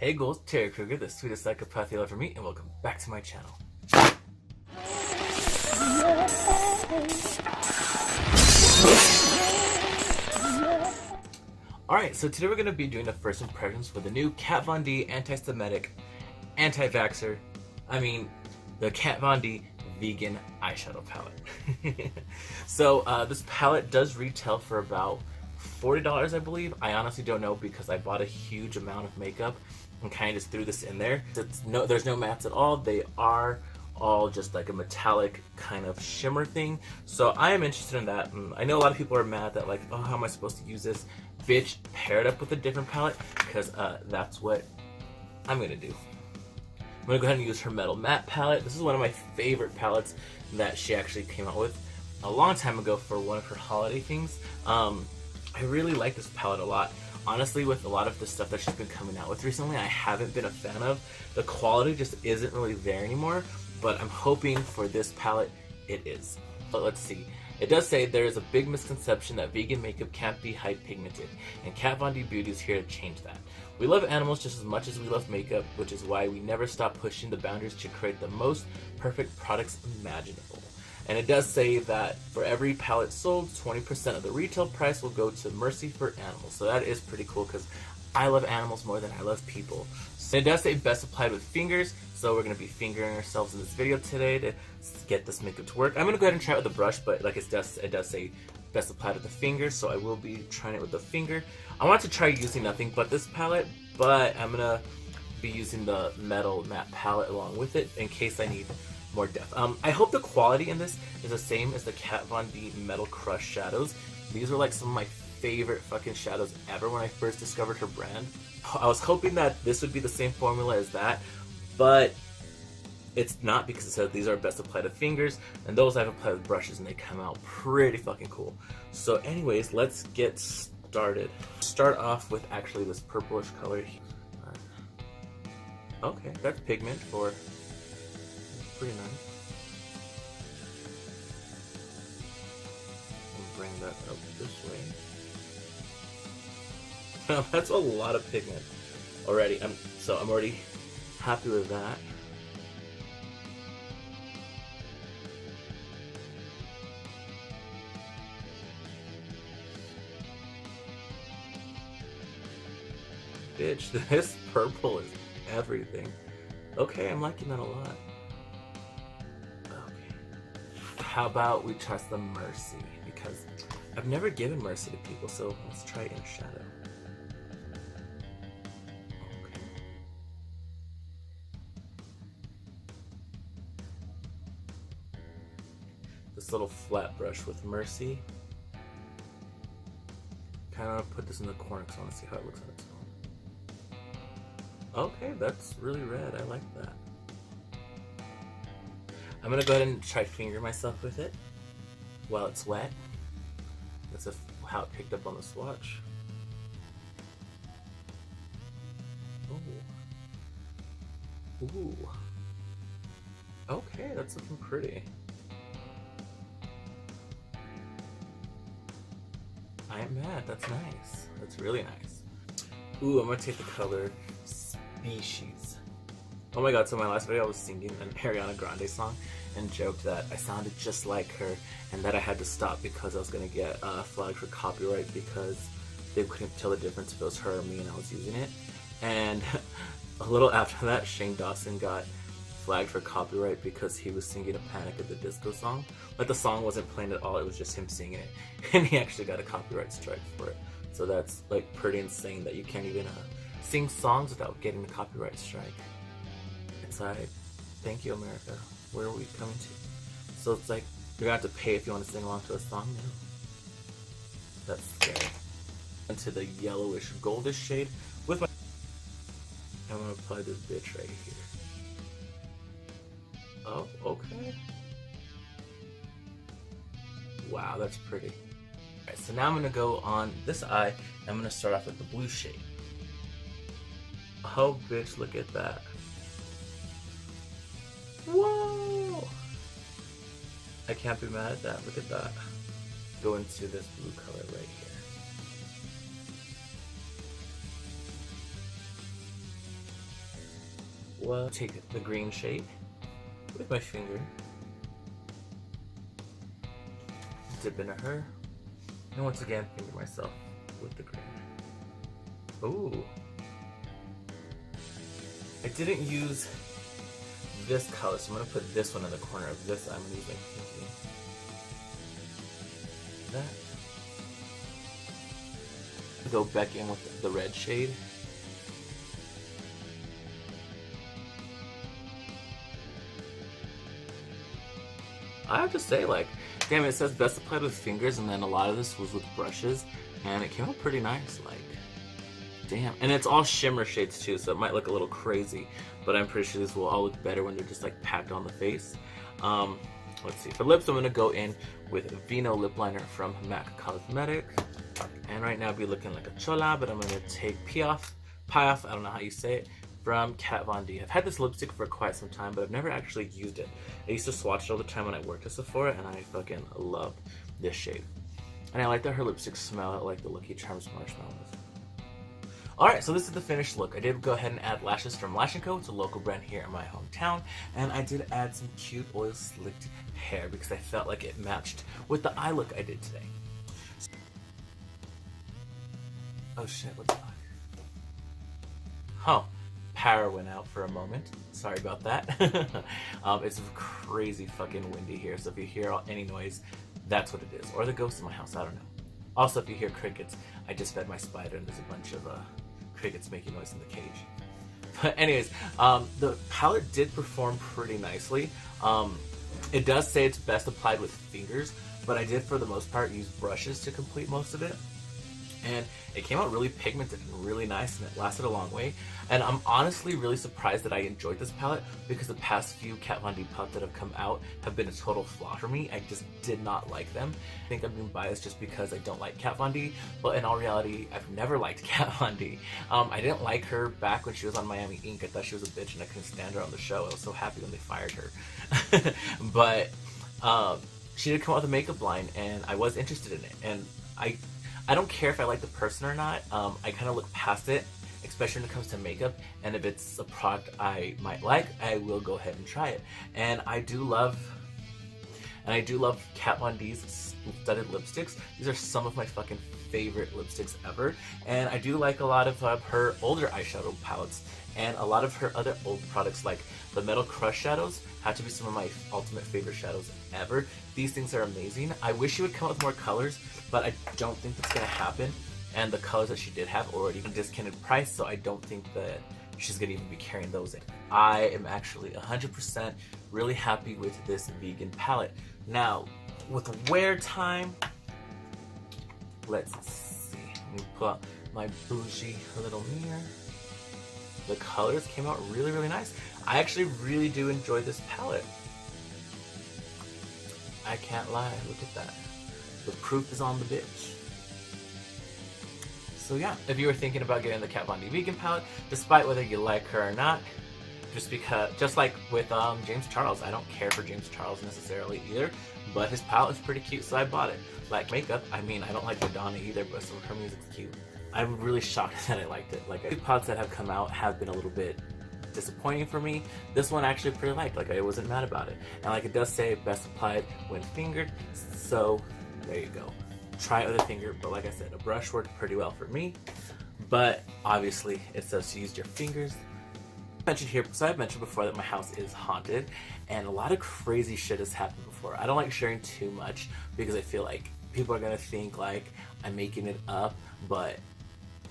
Hey goals, Terry Krueger, the sweetest psychopath you'll ever meet, and welcome back to my channel. Alright, so today we're going to be doing the first impressions for the new Kat Von D anti-Semitic, anti-vaxxer, the Kat Von D vegan eyeshadow palette. So this palette does retail for about $40, I believe. I honestly don't know because I bought a huge amount of makeup and kind of just threw this in there. There's no mattes at all. They are all just like a metallic kind of shimmer thing. So I am interested in that. And I know a lot of people are mad that like, oh, how am I supposed to use this? Bitch, pair it up with a different palette because that's what I'm gonna do. I'm gonna go ahead and use her Metal Matte palette. This is one of my favorite palettes that she actually came out with a long time ago for one of her holiday things. I really like this palette a lot. Honestly, with a lot of the stuff that she's been coming out with recently, I haven't been a fan of. The quality just isn't really there anymore, but I'm hoping for this palette it is. But let's see. It does say there is a big misconception that vegan makeup can't be high pigmented, and Kat Von D Beauty is here to change that. We love animals just as much as we love makeup, which is why we never stop pushing the boundaries to create the most perfect products imaginable. And it does say that for every palette sold, 20% of the retail price will go to Mercy for Animals. So that is pretty cool because I love animals more than I love people. So it does say best applied with fingers. So we're going to be fingering ourselves in this video today to get this makeup to work. I'm going to go ahead and try it with a brush, but like it does say best applied with the finger. So I will be trying it with the finger. I want to try using nothing but this palette, but I'm going to be using the Metal Matte palette along with it in case I need more depth. I hope the quality in this is the same as the Kat Von D Metal Crush shadows. These are like some of my favorite fucking shadows ever when I first discovered her brand. I was hoping that this would be the same formula as that, but it's not because it says these are best applied with fingers, and those I've applied with brushes and they come out pretty fucking cool. So anyways, let's get started. Start off with actually this purplish color here. Okay, that's pigment for pretty nice. And bring that up this way. Now that's a lot of pigment already. So I'm already happy with that. Bitch, this purple is everything. Okay, I'm liking that a lot. How about we try some Mercy, because I've never given Mercy to people, so let's try in shadow. Okay. This little flat brush with Mercy. Kind of put this in the corner because I want to see how it looks on its own. Okay, that's really red. I like that. I'm gonna go ahead and try finger myself with it while it's wet. That's how it picked up on the swatch. Ooh. Ooh. Okay, that's looking pretty. I am mad. That's nice. That's really nice. Ooh, I'm gonna take the color Species. Oh my god, so in my last video I was singing an Ariana Grande song and joked that I sounded just like her and that I had to stop because I was going to get flagged for copyright because they couldn't tell the difference if it was her or me and I was using it. And a little after that, Shane Dawson got flagged for copyright because he was singing a Panic at the Disco song. Like the song wasn't playing at all, it was just him singing it. And he actually got a copyright strike for it. So that's like pretty insane that you can't even sing songs without getting a copyright strike. It's like, thank you, America. Where are we coming to? So it's like, you're gonna have to pay if you want to sing along to a song now. That's scary. Into the yellowish, goldish shade with my... I'm gonna apply this bitch right here. Oh, okay. Wow, that's pretty. Alright, so now I'm gonna go on this eye. I'm gonna start off with the blue shade. Oh, bitch, look at that. Whoa! I can't be mad at that. Look at that. Go into this blue color right here. was take the green shade with my finger, dip into her, and once again finger myself with the green. Ooh. I didn't use this color, so I'm going to put this one in the corner of this. I'm going to use my pinky. That. Go back in with the red shade. I have to say, like, damn, it says best applied with fingers, and then a lot of this was with brushes, and it came out pretty nice, like, damn. And it's all shimmer shades too, so it might look a little crazy, but I'm pretty sure this will all look better when they're just like packed on the face. Let's see, for lips I'm going to go in with Vino lip liner from MAC Cosmetics, and right now I'll be looking like a chola, but I'm going to take Piaf, I don't know how you say it, from Kat Von D. I've had this lipstick for quite some time, but I've never actually used it. I used to swatch it all the time when I worked at Sephora, and I fucking love this shade. And I like that her lipsticks smell like the Lucky Charms marshmallows. Alright, so this is the finished look. I did go ahead and add lashes from Lash & Co. It's a local brand here in my hometown. And I did add some cute oil slicked hair because I felt like it matched with the eye look I did today. Oh shit, what's that? Oh, power went out for a moment. Sorry about that. It's crazy fucking windy here, so if you hear any noise, that's what it is. Or the ghost in my house, I don't know. Also, if you hear crickets, I just fed my spider and there's a bunch of crickets making noise in the cage. But anyways, the palette did perform pretty nicely. It does say it's best applied with fingers, but I did for the most part use brushes to complete most of it. And it came out really pigmented and really nice, and it lasted a long way. And I'm honestly really surprised that I enjoyed this palette, because the past few Kat Von D palettes that have come out have been a total flop for me. I just did not like them. I think I'm being biased just because I don't like Kat Von D, but in all reality, I've never liked Kat Von D. I didn't like her back when she was on Miami Ink. I thought she was a bitch and I couldn't stand her on the show. I was so happy when they fired her. But she did come out with a makeup line, and I was interested in it. And I don't care if I like the person or not. I kind of look past it, especially when it comes to makeup, and if it's a product I might like, I will go ahead and try it. And I do love Kat Von D's studded lipsticks. These are some of my fucking favorite lipsticks ever, and I do like a lot of her older eyeshadow palettes, and a lot of her other old products like the Metal Crush shadows have to be some of my ultimate favorite shadows ever. These things are amazing. I wish she would come out with more colors, but I don't think that's gonna happen. And the colors that she did have already discounted price, so I don't think that she's gonna even be carrying those in. I am actually 100% really happy with this vegan palette. Now, with wear time, let's see. Let me pull out my bougie little mirror. The colors came out really, really nice. I actually really do enjoy this palette. I can't lie, look at that. The proof is on the bitch. So yeah, if you were thinking about getting the Kat Von D vegan palette, despite whether you like her or not, just like with James Charles, I don't care for James Charles necessarily either, but his palette is pretty cute, so I bought it. Like makeup, I mean, I don't like Madonna either, but some of her music's cute. I'm really shocked that I liked it. Like, the palettes that have come out have been a little bit disappointing for me. This one I actually pretty liked. Like, I wasn't mad about it. And like it does say best applied when fingered, so there you go. Try other finger, but like I said, a brush worked pretty well for me. But obviously it says to use your fingers. I've mentioned before that my house is haunted, and a lot of crazy shit has happened before. I don't like sharing too much because I feel like people are gonna think like I'm making it up, but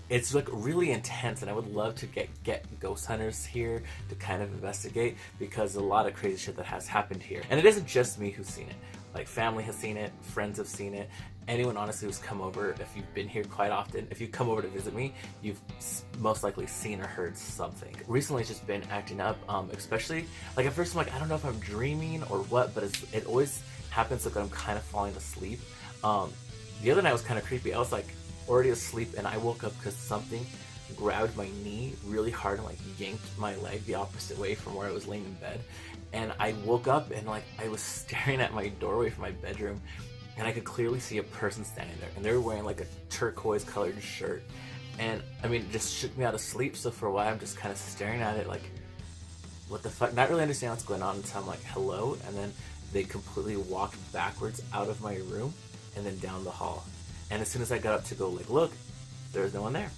it's like really intense, and I would love to get ghost hunters here to kind of investigate, because a lot of crazy shit that has happened here. And it isn't just me who's seen it. Like, family has seen it, friends have seen it, anyone honestly who's come over, if you've been here quite often, if you come over to visit me, you've most likely seen or heard something. Recently it's just been acting up, especially, like at first I'm like, I don't know if I'm dreaming or what, but it always happens like I'm kind of falling asleep. The other night was kind of creepy. I was like already asleep and I woke up because something grabbed my knee really hard and like yanked my leg the opposite way from where I was laying in bed. And I woke up and like I was staring at my doorway from my bedroom, and I could clearly see a person standing there, and they were wearing like a turquoise colored shirt. And I mean, it just shook me out of sleep. So for a while I'm just kind of staring at it like, what the fuck, not really understanding what's going on until I'm like, hello, and then they completely walked backwards out of my room and then down the hall. And as soon as I got up to go like look, there was no one there.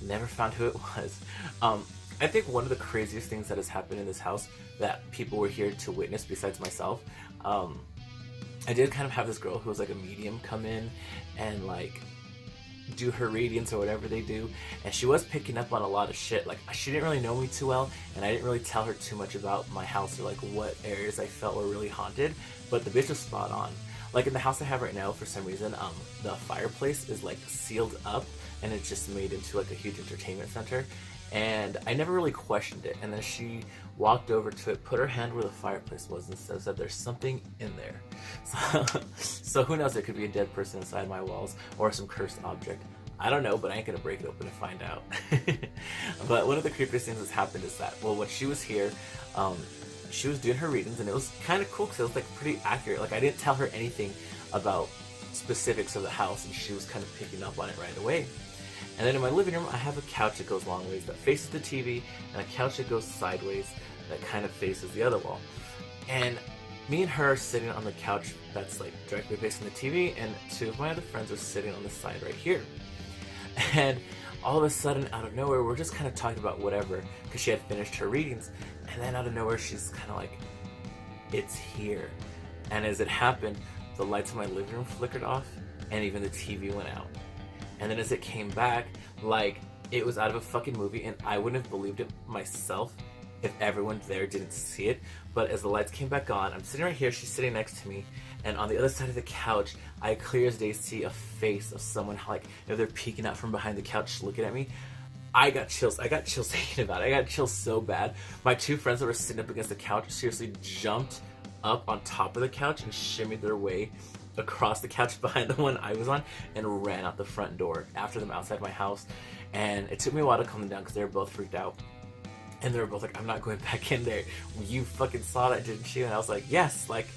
Never found who it was. I think one of the craziest things that has happened in this house that people were here to witness besides myself, I did kind of have this girl who was like a medium come in and like do her readings or whatever they do, and she was picking up on a lot of shit. Like, she didn't really know me too well, and I didn't really tell her too much about my house or like what areas I felt were really haunted, but the bitch was spot on. Like in the house I have right now, for some reason, the fireplace is like sealed up and it's just made into like a huge entertainment center, and I never really questioned it. And then she walked over to it, put her hand where the fireplace was, and said there's something in there. So who knows, it could be a dead person inside my walls or some cursed object. I don't know, but I ain't gonna break it open to find out. But one of the creepiest things that's happened is that, well, when she was here, she was doing her readings, and it was kind of cool because it was like pretty accurate. Like, I didn't tell her anything about specifics of the house, and she was kind of picking up on it right away. And then in my living room, I have a couch that goes long ways that faces the TV, and a couch that goes sideways that kind of faces the other wall. And me and her are sitting on the couch that's like directly facing the TV, and two of my other friends are sitting on the side right here. And all of a sudden, out of nowhere, we're just kind of talking about whatever, because she had finished her readings, and then out of nowhere, she's kind of like, it's here. And as it happened, the lights in my living room flickered off, and even the TV went out. And then as it came back, like, it was out of a fucking movie, and I wouldn't have believed it myself if everyone there didn't see it. But as the lights came back on, I'm sitting right here, she's sitting next to me, and on the other side of the couch, I clear as day see a face of someone, like, you know, they're peeking out from behind the couch looking at me. I got chills thinking about it. I got chills so bad. My two friends that were sitting up against the couch seriously jumped up on top of the couch and shimmied their way across the couch behind the one I was on and ran out the front door after them outside my house. And it took me a while to calm them down because they were both freaked out. And they were both like, I'm not going back in there. You fucking saw that, didn't you? And I was like, yes. Like,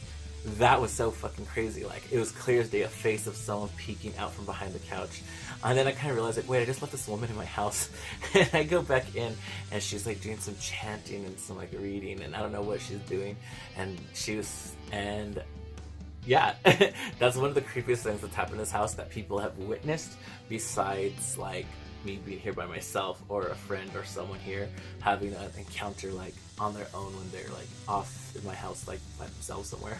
that was so fucking crazy. Like, it was clear as day a face of someone peeking out from behind the couch. And then I kind of realized, like, wait, I just left this woman in my house. And I go back in, and she's like doing some chanting and some like reading, and I don't know what she's doing. And yeah, that's one of the creepiest things that's happened in this house that people have witnessed, besides like me being here by myself or a friend or someone here having an encounter like on their own when they're like off in my house like by themselves somewhere.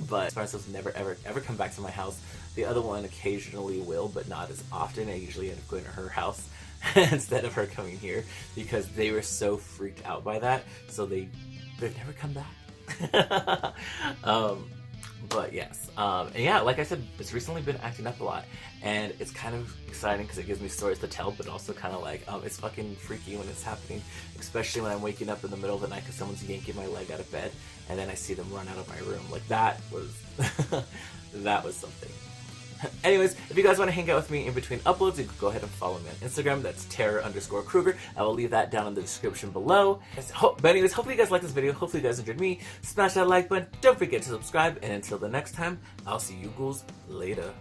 But my friends never ever come back to my house. The other one occasionally will, but not as often. I usually end up going to her house instead of her coming here because they were so freaked out by that, so they've never come back. But yes, and yeah, like I said, it's recently been acting up a lot, and it's kind of exciting because it gives me stories to tell, but also kind of like, it's fucking freaky when it's happening, especially when I'm waking up in the middle of the night because someone's yanking my leg out of bed, and then I see them run out of my room. Like, that was, that was something. Anyways, if you guys want to hang out with me in between uploads, you can go ahead and follow me on Instagram. That's terror_Krueger. I will leave that down in the description below. But anyways, hopefully you guys liked this video. Hopefully you guys enjoyed me. Smash that like button. Don't forget to subscribe. And until the next time, I'll see you ghouls later.